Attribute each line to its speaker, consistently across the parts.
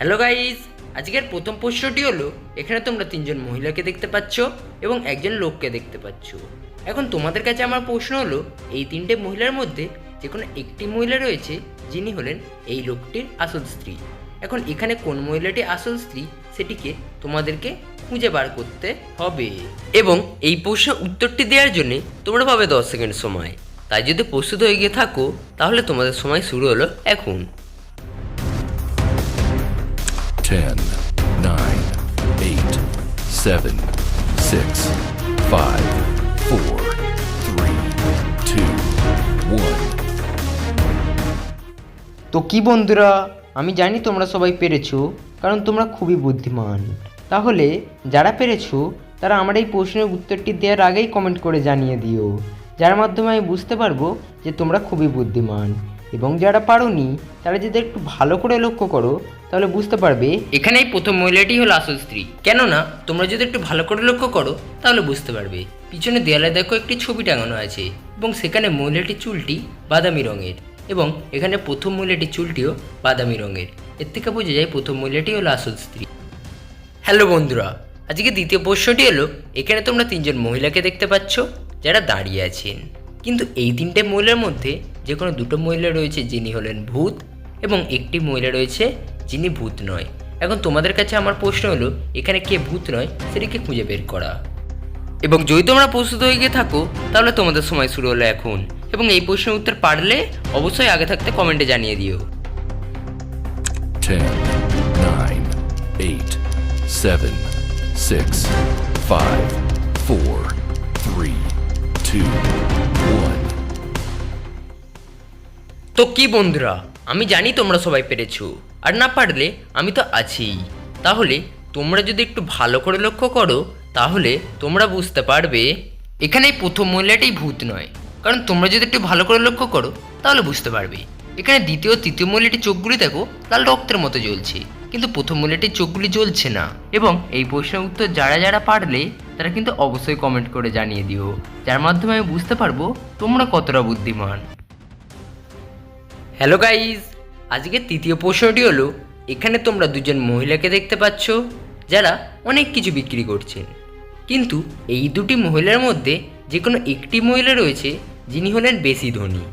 Speaker 1: Hello guys, আজকের প্রথম প্রশ্নটি হলো এখানে তোমরা তিনজন মহিলাকে দেখতে পাচ্ছ এবং একজন লোককে দেখতে পাচ্ছ। এখন তোমাদের কাছে আমার প্রশ্ন হলো এই তিনটে মহিলার মধ্যে যে কোনো একটি মহিলা রয়েছে যিনি হলেন এই লোকটির আসল স্ত্রী। এখন এখানে কোন মহিলাটি আসল স্ত্রী সেটিকে তোমাদেরকে খুঁজে বার করতে হবে এবং এই প্রশ্নের উত্তরটি দেওয়ার জন্য তোমরা পাবে 10 সেকেন্ড সময়। তাই যদি প্রস্তুত হয়ে গিয়ে থাকো তাহলে তোমাদের সময় শুরু হলো এখন।
Speaker 2: 10, 9, 8, 7, 6, 5, 4, 3, 2, 1.
Speaker 3: তো কি বন্ধুরা, আমি জানি তোমরা সবাই পেরেছো, কারণ তোমরা খুবই বুদ্ধিমান। তাহলে যারা পেরেছো তারা আমার এই প্রশ্নের উত্তরটি দেওয়ার আগেই কমেন্ট করে জানিয়ে দিও, যার মাধ্যমে আমি বুঝতে পারবো যে তোমরা খুবই বুদ্ধিমান। এবং যারা পারোনি তারা যদি একটু ভালো করে লক্ষ্য করো তাহলে বুঝতে পারবে
Speaker 1: এখানে এই প্রথম মহিলাটি হলো আসল স্ত্রী। কেননা তোমরা যদি একটু ভালো করে লক্ষ্য করো তাহলে বুঝতে পারবে পিছনে দেয়ালে দেখো একটি ছবি টাঙানো আছে এবং সেখানে মহিলাটির চুলটি বাদামি রঙের এবং এখানে প্রথম মহিলাটির চুলটিও বাদামি রঙের। এর থেকে বোঝা যায় প্রথম মহিলাটি হলো আসল স্ত্রী। হ্যালো বন্ধুরা, আজকে দ্বিতীয় প্রশ্নটি হলো এখানে তোমরা তিনজন মহিলাকে দেখতে পাচ্ছ যারা দাঁড়িয়ে আছেন, কিন্তু এই তিনটে মহিলার মধ্যে যে কোনো দুটো মহিলা রয়েছে যিনি হলেন ভূত এবং একটি মহিলা রয়েছে যিনি ভূত নয়। এখন তোমাদের কাছে আমার প্রশ্ন হলো এখানে কে ভূত নয় সেটিকে খুঁজে বের করা। এবং যদি তোমরা প্রস্তুত হয়ে গিয়ে থাকো তাহলে তোমাদের সময় শুরু হলো এখন এবং এই প্রশ্নের উত্তর পারলে অবশ্যই আগে থাকতে কমেন্টে জানিয়ে দিও।
Speaker 2: 10, 9, 8, 7, 6, 5, 4, 3, 2, 1.
Speaker 1: তো কি বন্ধুরা, আমি জানি তোমরা সবাই পেরেছো, আর না পারলে আমি তো আছিই। তাহলে তোমরা যদি একটু ভালো করে লক্ষ্য করো তাহলে তোমরা বুঝতে পারবে এখানে প্রথম মহিলাটাই ভূত নয়, কারণ তোমরা যদি একটু ভালো করে লক্ষ্য করো তাহলে বুঝতে পারবে এখানে দ্বিতীয় ও তৃতীয় মহিলাটির চোখগুলি দেখো লাল রক্তের মতো জ্বলছে, কিন্তু প্রথম মহিলাটির চোখগুলি জ্বলছে না। এবং এই প্রশ্নের উত্তর যারা যারা পারলে তারা কিন্তু অবশ্যই কমেন্ট করে জানিয়ে দিও, যার মাধ্যমে আমি বুঝতে পারবো তোমরা কতটা বুদ্ধিমান। হ্যালো গাইজ, আজকের তৃতীয় প্রশ্নটি হলো এখানে তোমরা দুজন মহিলাকে দেখতে পাচ্ছ যারা অনেক কিছু বিক্রি করছেন, কিন্তু এই দুটি মহিলার মধ্যে যে কোনো একটি মহিলা রয়েছে যিনি হলেন বেশি ধনী।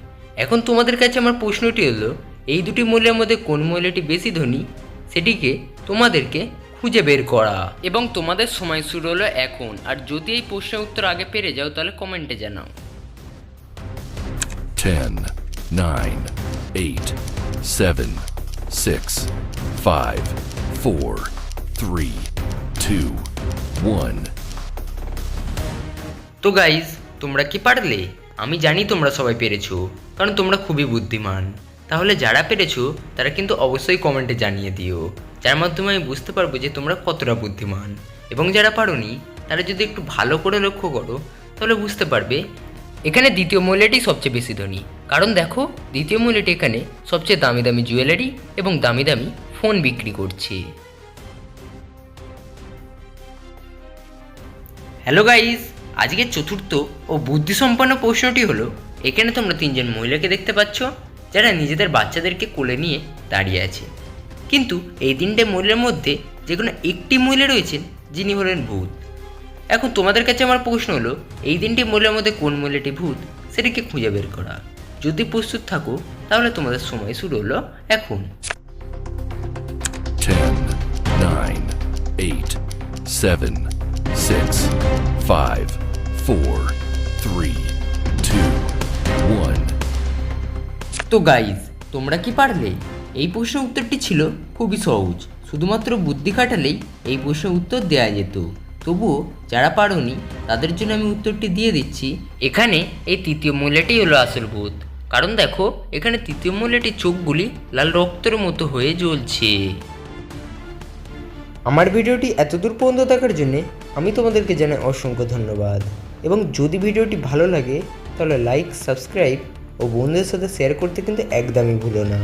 Speaker 1: এখন তোমাদের কাছে আমার প্রশ্নটি হলো এই দুটি মহিলার মধ্যে কোন মহিলাটি বেশি ধনী সেটিকে তোমাদেরকে খুঁজে বের করা। এবং তোমাদের সময় শুরু হলো এখন, আর যদি এই প্রশ্নের উত্তর আগে পেরে যাও তাহলে কমেন্টে জানাও।
Speaker 2: 10, 9, 8, 7, 6, 5, 4, 3, 2, 1.
Speaker 1: তো গাইজ, তোমরা কি পারলে? আমি জানি তোমরা সবাই পেরেছো, কারণ তোমরা খুবই বুদ্ধিমান। তাহলে যারা পেরেছো তারা কিন্তু অবশ্যই কমেন্টে জানিয়ে দিও, যার মাধ্যমে আমি বুঝতে পারবো যে তোমরা কতটা বুদ্ধিমান। এবং যারা পারোনি তারা যদি একটু ভালো করে লক্ষ্য করো তাহলে বুঝতে পারবে এখানে দ্বিতীয় মহিলাটি সবচেয়ে বেশি ধনী, কারণ দেখো দ্বিতীয় মহিলাটি এখানে সবচেয়ে দামি দামি জুয়েলারি এবং দামি দামি ফোন বিক্রি করছে। হ্যালো গাইজ, আজকের চতুর্থ ও বুদ্ধিসম্পন্ন প্রশ্নটি হলো এখানে তোমরা তিনজন মহিলাকে দেখতে পাচ্ছ যারা নিজেদের বাচ্চাদেরকে কোলে নিয়ে দাঁড়িয়ে আছে, কিন্তু এই তিনটে মহিলার মধ্যে যে কোনো একটি মহিলা রয়েছেন যিনি হলেন ভূত। এখন তোমাদের কাছে আমার প্রশ্ন হলো এই তিনটি মহিলার মধ্যে কোন মহিলাটি ভূত সেটিকে খুঁজে বের করা। যদি প্রস্তুত থাকো তাহলে তোমাদের সময় শুরু হলো এখন।
Speaker 2: 10, 9, 8, 7, 6, 5, 4, 3, 2, 1.
Speaker 1: তো গাইজ, তোমরা কি পারলে? এই প্রশ্নের উত্তরটি ছিল খুবই সহজ, শুধুমাত্র বুদ্ধি খাটালেই এই প্রশ্নের উত্তর দেওয়া যেত। তবুও যারা পারোনি তাদের জন্য আমি উত্তরটি দিয়ে দিচ্ছি। এখানে এই তৃতীয় মহিলাটি হলো আসল ভূত, কারণ দেখো এখানে তৃতীয় মহিলাটির চোখগুলি লাল রক্তের মতো হয়ে জ্বলছে।
Speaker 3: আমার ভিডিওটি এতদূর পর্যন্ত দেখার জন্য আমি তোমাদেরকে জানাই অসংখ্য ধন্যবাদ। এবং যদি ভিডিওটি ভালো লাগে তাহলে লাইক, সাবস্ক্রাইব ও বন্ধুদের সাথে শেয়ার করতে কিন্তু একদমই ভুলো না।